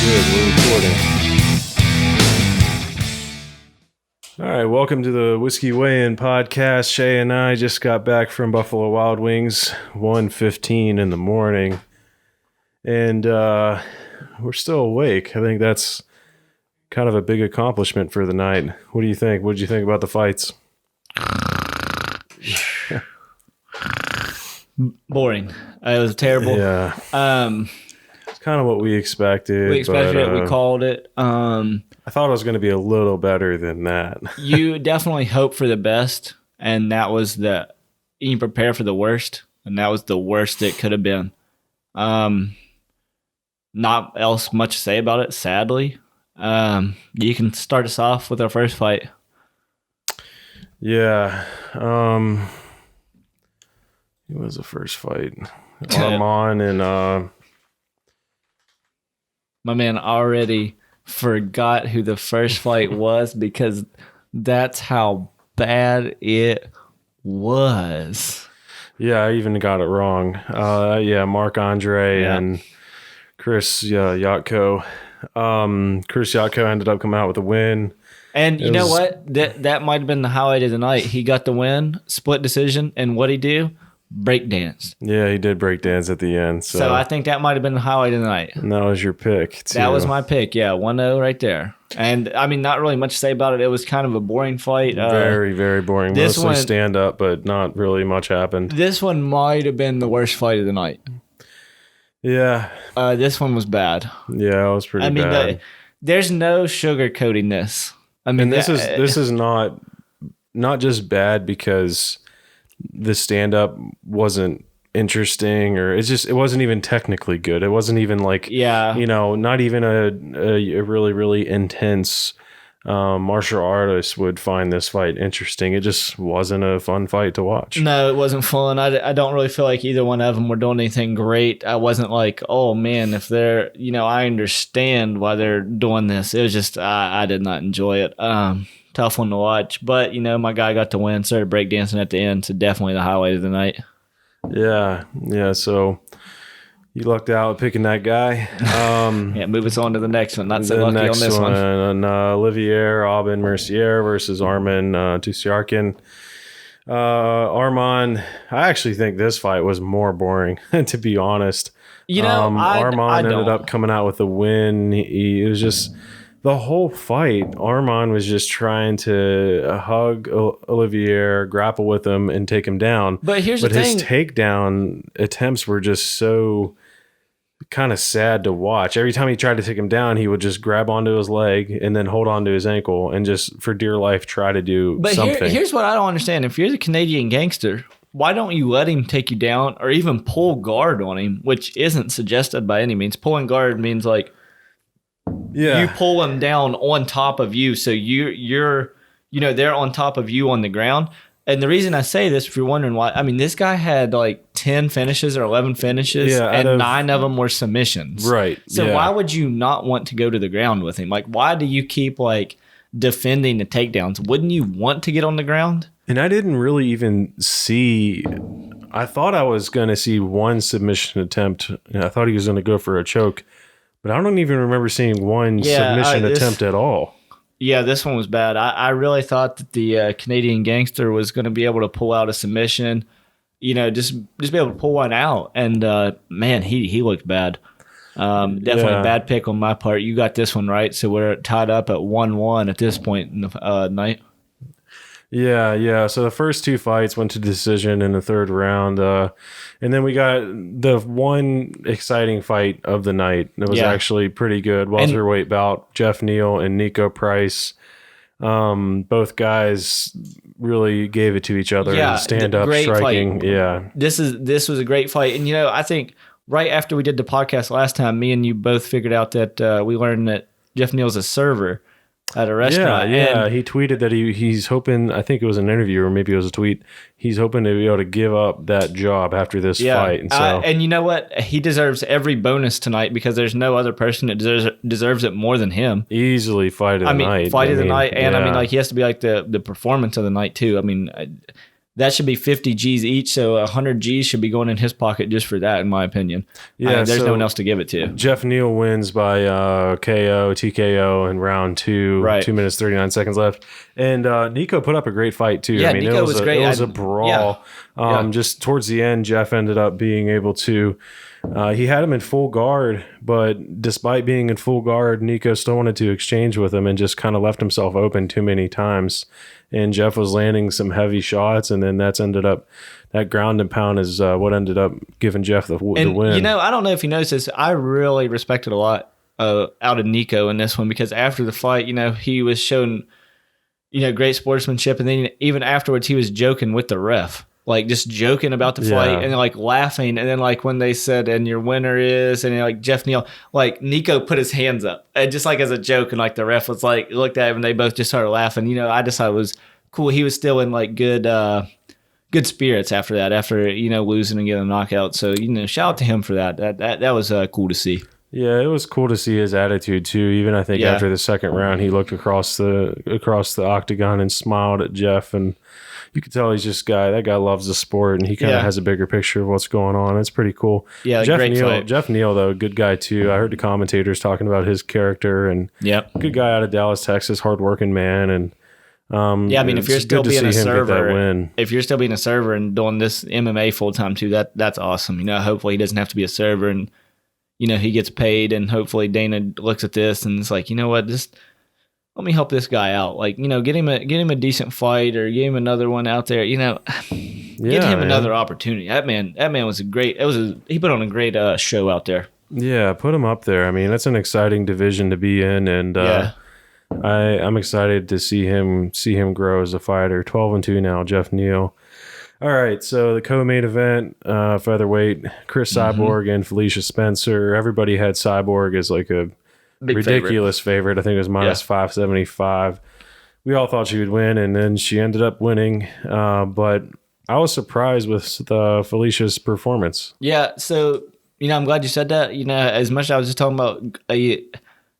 Good, we're recording. All right, welcome to the Whiskey Weigh-In podcast. Shay and I just got back from Buffalo Wild Wings, 1:15 in the morning, and we're still awake. I think that's kind of a big accomplishment for the night. What do you think? What did you think about the fights? Boring. It was terrible. Yeah. It's kind of what we expected. We expected it. We called it. I thought it was going to be a little better than that. You definitely hope for the best, and that was you prepare for the worst, and that was the worst it could have been. Not else much to say about it, sadly. You can start us off with our first fight. Yeah. It was the first fight. Armand and my man already forgot who the first fight was because that's how bad it was. Yeah, I even got it wrong. Marc-Andre and Chris Yatko. Chris Yatko ended up coming out with a win. And you know what? That might have been the highlight of the night. He got the win, split decision, and what'd he do? Breakdance. Yeah, he did breakdance at the end. So I think that might have been the highlight of the night. And that was your pick, too. That was my pick, yeah. 1-0 right there. And, I mean, not really much to say about it. It was kind of a boring fight. Very, very boring. Mostly stand-up, but not really much happened. This one might have been the worst fight of the night. Yeah. This one was bad. Yeah, it was pretty bad. There's no sugarcoating this. I mean, and this is not just bad because the stand-up wasn't interesting, or it wasn't even technically good. It wasn't even like, not even a really, really intense martial artist would find this fight interesting. It just wasn't a fun fight to watch. No, it wasn't fun. I don't really feel like either one of them were doing anything great. I wasn't like, oh man, if they're, I understand why they're doing this. It was just, I did not enjoy it. Tough one to watch, but my guy got to win, started breakdancing at the end, so definitely the highlight of the night. Yeah, so you lucked out picking that guy. Move us on to the next one. Not so lucky on this one. And Olivier Aubin-Mercier versus Arman Tusiarkin. Arman, I actually think this fight was more boring, to be honest. Arman ended up coming out with a win. It was just the whole fight. Arman was just trying to hug Olivier, grapple with him, and take him down. But his takedown attempts were just so kind of sad to watch. Every time he tried to take him down, he would just grab onto his leg and then hold onto his ankle and just for dear life try to do something. But here's what I don't understand. If you're the Canadian gangster, why don't you let him take you down or even pull guard on him, which isn't suggested by any means. Pulling guard means like you pull him down on top of you, so you're they're on top of you on the ground. And the reason I say this, if you're wondering why, I mean, this guy had like 10 finishes or 11 finishes, and 9 of them were submissions. Right. So why would you not want to go to the ground with him? Like, why do you keep like defending the takedowns? Wouldn't you want to get on the ground? And I didn't really even see. I thought I was going to see one submission attempt. I thought he was going to go for a choke. But I don't even remember seeing one submission attempt at all. Yeah, this one was bad. I really thought that the Canadian gangster was going to be able to pull out a submission, just be able to pull one out. And, man, he looked bad. Definitely a bad pick on my part. You got this one right, so we're tied up at 1-1 at this point in the night. Yeah. So the first 2 fights went to decision in the third round. And then we got the one exciting fight of the night. That was actually pretty good. Welterweight bout, Jeff Neal and Nico Price. Both guys really gave it to each other. Yeah, stand-up striking. Fight. Yeah. This was a great fight. And, I think right after we did the podcast last time, me and you both figured out that we learned that Jeff Neal's a server at a restaurant. Yeah. And he tweeted that he's hoping, I think it was an interview or maybe it was a tweet, he's hoping to be able to give up that job after this fight. And, and you know what? He deserves every bonus tonight because there's no other person that deserves it more than him. Easily fight of the night. Fight of the night. And I mean, like, he has to be like the performance of the night too. I mean, that should be 50 G's each. So 100 G's should be going in his pocket just for that, in my opinion. Yeah, there's no one else to give it to. Jeff Neal wins by KO, TKO in round 2. Right. 2 minutes, 39 seconds left. And Nico put up a great fight, too. Yeah, Nico was great. It was a brawl. Yeah. Just towards the end, Jeff ended up being able to... he had him in full guard, but despite being in full guard, Nico still wanted to exchange with him and just kind of left himself open too many times. And Jeff was landing some heavy shots, and then that ground and pound is what ended up giving Jeff the win. You know, I don't know if you noticed this. I really respected a lot out of Nico in this one, because after the fight, you know, he was shown, you know, great sportsmanship, and then even afterwards, he was joking with the ref. Like, just joking about the fight and, like, laughing. And then, like, when they said, and your winner is, and, like, Jeff Neal, like, Nico put his hands up. And just, like, as a joke. And, like, the ref was, like, looked at him, and they both just started laughing. You know, I just thought it was cool. He was still in, like, good spirits after that, after, you know, losing and getting a knockout. So, you know, shout out to him for that. That was cool to see. Yeah, it was cool to see his attitude, too. Even, I think, after the second round, he looked across the octagon and smiled at Jeff, and you could tell he's just that guy loves the sport, and he kind of has a bigger picture of what's going on. It's pretty cool. Yeah, Jeff Neal, though, good guy too. I heard the commentators talking about his character, and good guy out of Dallas, Texas, hardworking man. And I mean, if you're still being a server and doing this MMA full time too, that's awesome. You know, hopefully he doesn't have to be a server, and you know, he gets paid, and hopefully Dana looks at this and it's like, you know what, just let me help this guy out. Like, you know, get him a decent fight, or get him another one out there. You know, get him another opportunity. That man was he put on a great show out there. Yeah, put him up there. I mean, that's an exciting division to be in, and I'm excited to see him grow as a fighter. 12-2 now, Jeff Neal. All right, so the co-main event, featherweight, Chris Cyborg and Felicia Spencer. Everybody had Cyborg as like a big ridiculous favorite. I think it was minus 575. We all thought she would win, and then she ended up winning. But I was surprised with Felicia's performance. Yeah, so, you know, I'm glad you said that. You know, as much as I was just talking about,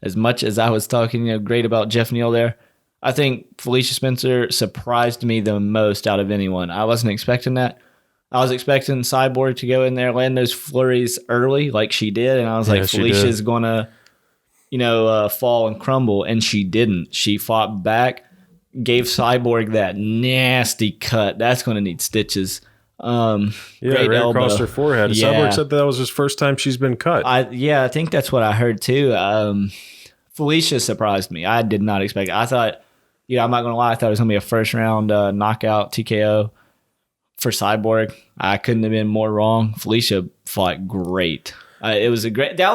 as much as I was talking, you know, great about Jeff Neal there, I think Felicia Spencer surprised me the most out of anyone. I wasn't expecting that. I was expecting Cyborg to go in there, land those flurries early like she did, and I was like, Felicia's going to, you know, fall and crumble, and she didn't. She fought back, gave Cyborg that nasty cut. That's going to need stitches. Right across her forehead. Yeah. Cyborg said that was his first time she's been cut. I think that's what I heard too. Felicia surprised me. I did not expect it. I thought, you know, I'm not going to lie, I thought it was going to be a first round knockout TKO for Cyborg. I couldn't have been more wrong. Felicia fought great. It was a great. That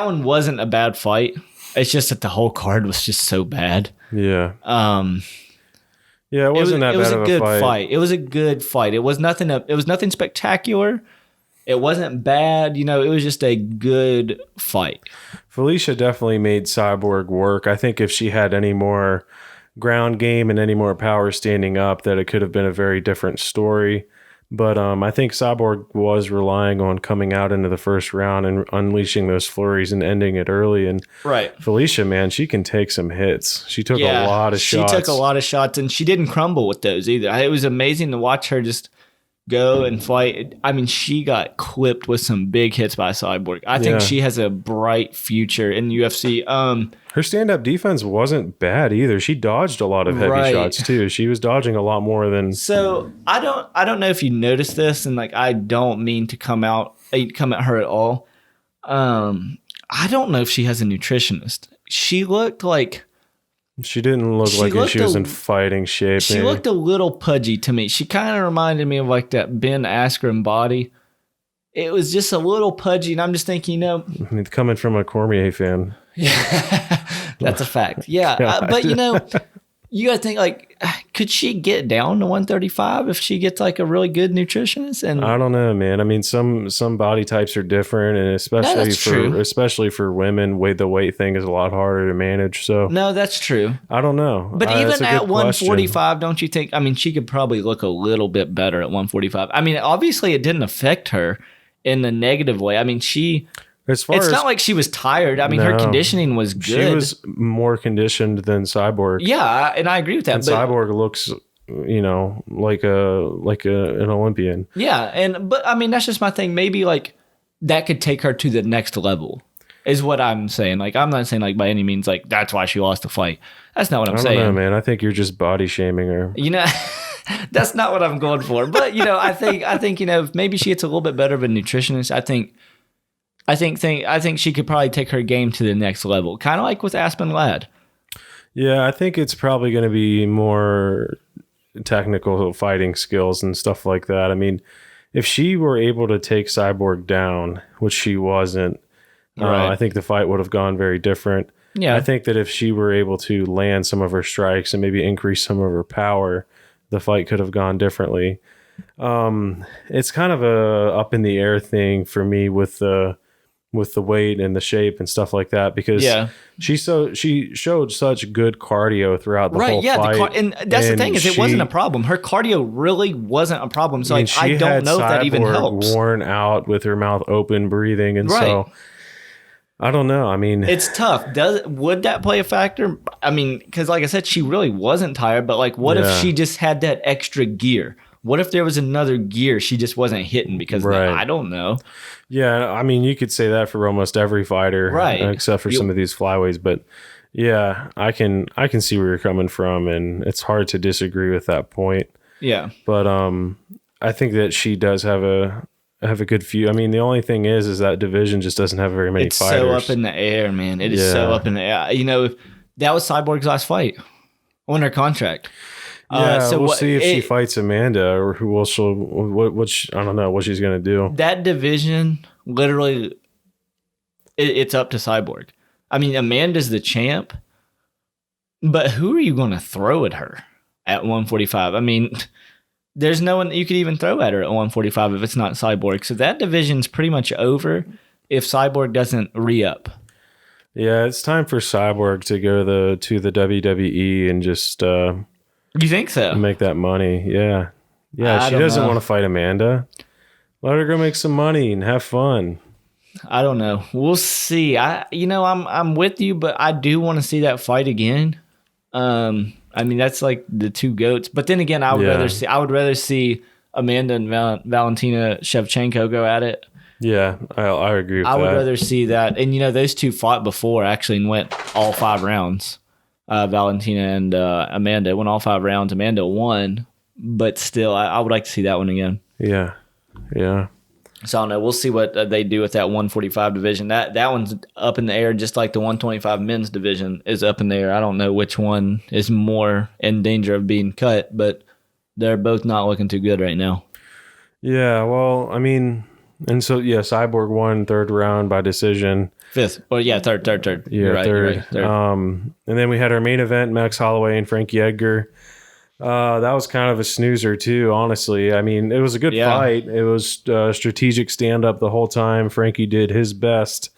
one wasn't a bad fight. It's just that the whole card was just so bad. Yeah. It wasn't that bad of a fight. It was a good fight. It was a good fight. It was nothing spectacular. It wasn't bad. You know, it was just a good fight. Felicia definitely made Cyborg work. I think if she had any more ground game and any more power standing up, that it could have been a very different story. But I think Cyborg was relying on coming out into the first round and unleashing those flurries and ending it early. And Felicia, man, she can take some hits. She took a lot of shots. She took a lot of shots, and she didn't crumble with those either. It was amazing to watch her just go and fight. I mean, she got clipped with some big hits by Cyborg. I think she has a bright future in UFC. Her stand-up defense wasn't bad either. She dodged a lot of heavy shots too. She was dodging a lot more than. So I don't know if you noticed this, and like I don't mean to come at her at all. I don't know if she has a nutritionist. She looked like. She didn't look like she was in fighting shape. She looked a little pudgy to me. She kind of reminded me of like that Ben Askren body. It was just a little pudgy, and I'm just thinking, you know. I mean, coming from a Cormier fan. Yeah, that's a fact. Yeah, but you know, you got to think like, could she get down to 135 if she gets like a really good nutritionist? And I don't know, man. I mean, some body types are different, and especially for women, the weight thing is a lot harder to manage. So no, that's true. I don't know. But even at 145, don't you think? I mean, she could probably look a little bit better at 145. I mean, obviously, it didn't affect her in a negative way. I mean, it's not like she was tired. I mean, her conditioning was good. She was more conditioned than Cyborg. Yeah, and I agree with that. And Cyborg looks like an Olympian. Yeah, but I mean, that's just my thing. Maybe like that could take her to the next level. Is what I'm saying. Like, I'm not saying like by any means like that's why she lost the fight. That's not what I'm saying. I don't know, man. I think you're just body shaming her. That's not what I'm going for. But I think maybe she gets a little bit better of a nutritionist. I think she could probably take her game to the next level, kind of like with Aspen Ladd. Yeah, I think it's probably going to be more technical fighting skills and stuff like that. I mean, if she were able to take Cyborg down, which she wasn't. Right. I think the fight would have gone very different. Yeah. I think that if she were able to land some of her strikes and maybe increase some of her power, the fight could have gone differently. It's kind of a up in the air thing for me with the weight and the shape and stuff like that, because she showed such good cardio throughout the whole fight. And that's the thing, is it wasn't a problem. Her cardio really wasn't a problem. So I don't know if that even helps. Worn out with her mouth open, breathing, and so. I don't know. I mean, it's tough. Would that play a factor? I mean, because like I said, she really wasn't tired. But like, what if she just had that extra gear? What if there was another gear she just wasn't hitting because of that? I don't know. Yeah, I mean, you could say that for almost every fighter, right? Except for some of these flyweights. But yeah, I can see where you're coming from, and it's hard to disagree with that point. Yeah, but I think that she does have a good few. I mean, the only thing is that division just doesn't have very many fighters. It's so up in the air, man. It is so up in the air. That was Cyborg's last fight on her contract. Yeah, so we'll see if she fights Amanda, or I don't know what she's going to do. That division, literally, it's up to Cyborg. I mean, Amanda's the champ, but who are you going to throw at her at 145? I mean, there's no one that you could even throw at her at 145 if it's not Cyborg. So that division's pretty much over if Cyborg doesn't re-up. Yeah, it's time for Cyborg to go to the WWE and just... You think so? Make that money, yeah. Yeah, she doesn't want to fight Amanda. Let her go make some money and have fun. I don't know. We'll see. I'm with you, but I do want to see that fight again. I mean, that's like the two GOATs. But then again, I would rather see Amanda and Valentina Shevchenko go at it. Yeah, I agree with that. I would rather see that. And, those two fought before actually and went all 5 rounds. Valentina and Amanda went all 5 rounds. Amanda won, but still, I would like to see that one again. Yeah. So I don't know. We'll see what they do with that 145 division. That one's up in the air, just like the 125 men's division is up in the air. I don't know which one is more in danger of being cut, but they're both not looking too good right now. Yeah, well, I mean, and so, Cyborg won 3rd round by decision. 5th. Oh, yeah, third. Yeah, right, 3rd. And then we had our main event, Max Holloway and Frankie Edgar. That was kind of a snoozer too, honestly. I mean, it was a good fight. It was strategic stand-up the whole time. Frankie did his best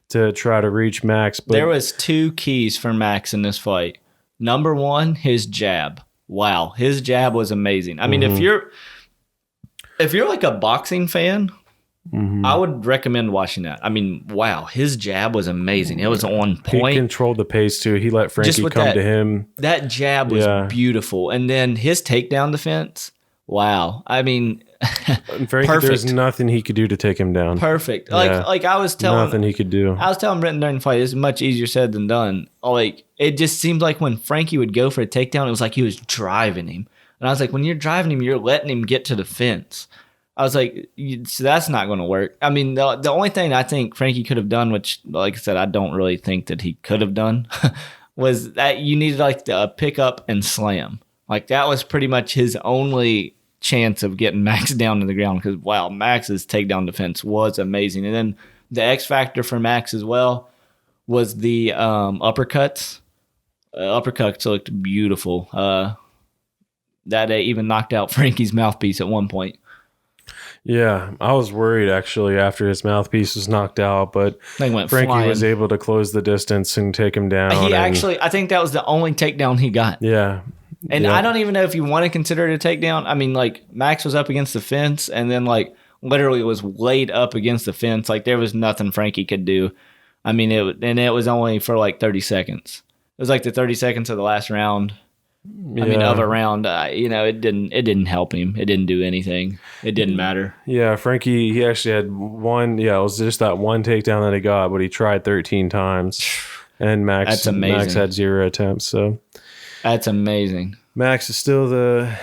to try to reach Max. But there was 2 keys for Max in this fight. Number 1, his jab. Wow, his jab was amazing. I mean, if you're like a boxing fan, I would recommend watching that. I mean, wow, his jab was amazing. It was on point. He controlled the pace too. He let Frankie come to him. That jab was beautiful. And then his takedown defense, wow. I mean, Frankie, there's nothing he could do to take him down. Perfect. Like I was telling, nothing he could do. I was telling Brenton during the fight, it's much easier said than done. Like, it just seemed like when Frankie would go for a takedown, it was like he was driving him. And I was like, when you're driving him, you're letting him get to the fence. I was like, so that's not going to work. I mean, the only thing I think Frankie could have done, which, like I said, I don't really think that he could have done, was that you needed like a pick up and slam. Like, that was pretty much his only chance of getting Max down to the ground, because, wow, Max's takedown defense was amazing. And then the X factor for Max as well was the uppercuts. Uppercuts looked beautiful. That even knocked out Frankie's mouthpiece at one point. Yeah, I was worried actually after his mouthpiece was knocked out, but Frankie was able to close the distance and take him down. I think that was the only takedown he got. Yeah. And I don't even know if you want to consider it a takedown. I mean, like, Max was up against the fence and then, like, literally was laid up against the fence. Like, there was nothing Frankie could do. I mean, it was only for like 30 seconds. It was like the 30 seconds of the last round. I mean, of a round, it didn't help him. It didn't do anything. It didn't matter. Yeah, Frankie, he actually had one. Yeah, it was just that one takedown that he got, but he tried 13 times. And Max had 0 attempts. So that's amazing. Max is still the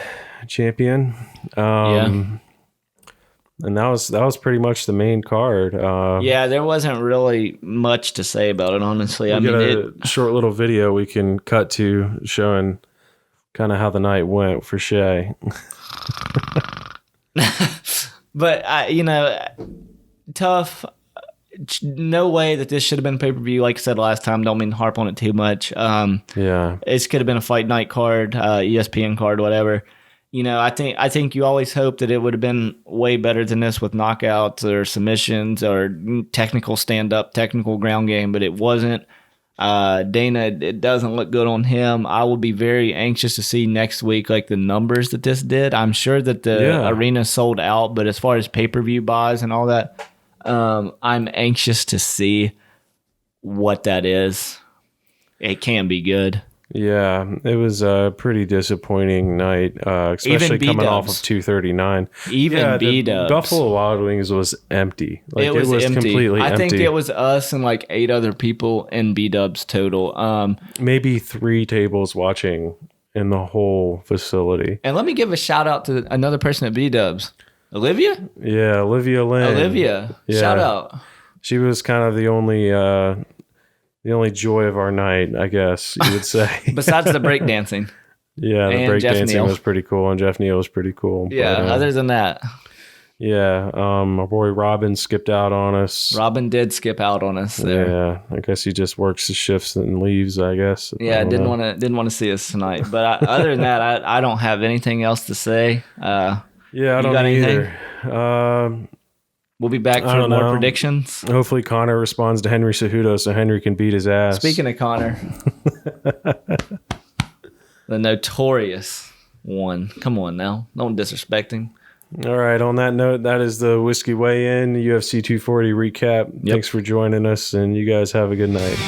champion. And that was pretty much the main card. There wasn't really much to say about it, honestly. We got a short little video we can cut to showing kind of how the night went for Shea. But tough. No way that this should have been pay-per-view. Like I said last time, don't mean to harp on it too much. This could have been a fight night card, ESPN card, whatever. I think you always hope that it would have been way better than this with knockouts or submissions or technical stand-up, technical ground game, but it wasn't. Dana, it doesn't look good on him. I will be very anxious to see next week, like the numbers that this did. I'm sure that the arena sold out, but as far as pay-per-view buys and all that, I'm anxious to see what that is. It can be good. Yeah, it was a pretty disappointing night, especially coming off of 239. Even B-dubs. Buffalo Wild Wings was empty. It was empty. Completely empty. I think it was us and like 8 other people in B-dubs total. Maybe 3 tables watching in the whole facility. And let me give a shout out to another person at B-dubs. Olivia? Yeah, Olivia Lynn. Olivia. Yeah. Shout out. She was kind of the only joy of our night, I guess you would say. Besides the breakdancing. Yeah, the breakdancing was pretty cool, and Jeff Neal was pretty cool. Yeah, but, other than that. Yeah, our boy Robin skipped out on us. Robin did skip out on us there. Yeah, I guess he just works the shifts and leaves, I guess. Yeah, didn't want to see us tonight. But other than that, I don't have anything else to say. I don't either. We'll be back for more predictions. Hopefully Connor responds to Henry Cejudo so Henry can beat his ass. Speaking of Connor, the notorious one. Come on now. Don't disrespect him. All right. On that note, that is the Whiskey Weigh-In UFC 240 recap. Yep. Thanks for joining us, and you guys have a good night.